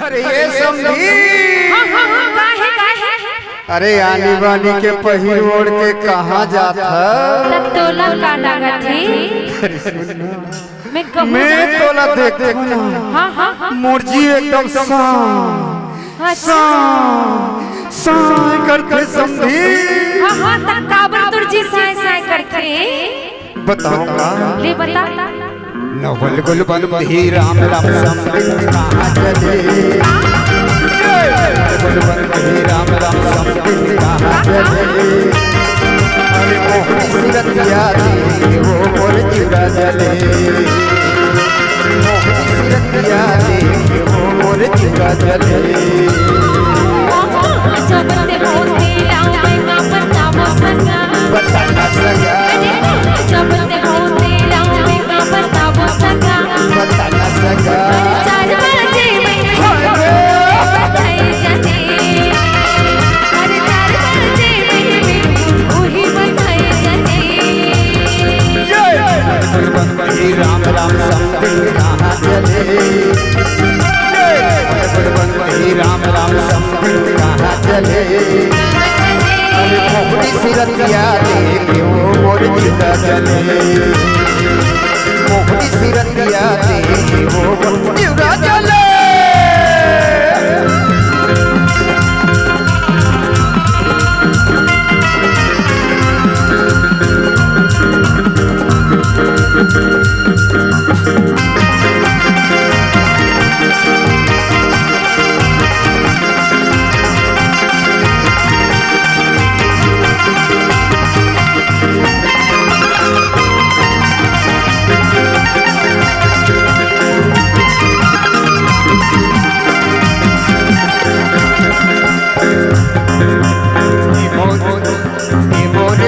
अरे ये समझी। काहे अरे आनी बानी के पहिर ओढ़ के कहाँ जाता? तोला का लागत है। मैं तोला देखते ना। हाँ मुर्जी एकदम साई करके समझी। हाँ तक काबर तुर्जी साय साय करके बताऊंगा। ले बता। नवल गुल बंदी राम राम समझी कहाँ चले? गुल बंदी राम राम समझी कहाँ चले? अरे मोहनी सूरत याद वो मोर चिरा जले। मोहनी सूरत याद वो मोर चिरा जले। जबते होते लाऊं मैं का बतावो सगा। बताना सगा। जबते होते लाऊं मैं का बतावो सगा। बताना सगा। 4 बजे मैं बताई जाने। अरे 4 बजे मैं वही बताई जाने। गुल बंदी राम राम समझी कहाँ चले? गुल बंदी राम राम समझी कहाँ चले? अरे मोहनी सूरत याद वो मोर चिरा जले। मोहनी सूरत याद वो मोर चिरा जले।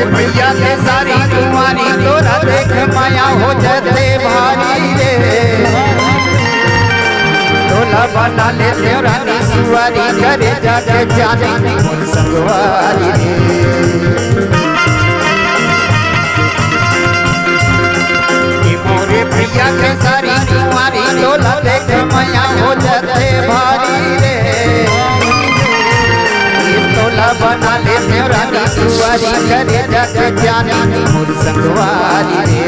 भैया के सारी कुमारी तोरा देख माया हो जाते भारी रे। तोला बना ले रानी सुवारी करे जाके जाने मोर संगवारी रे। मोरे भैया के सारी कुमारी तोला देख माया हो जाते भारी रे। तोला बना ले रानी सुवारी करे जाके जाने मोर संगवारी रे।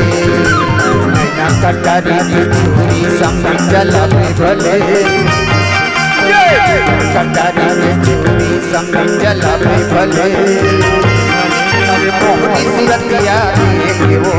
नैना कटारी की छुरी समझ जला भले। कटारी की छुरी समझ जला भले। अरे मोहनी सूरत याद वो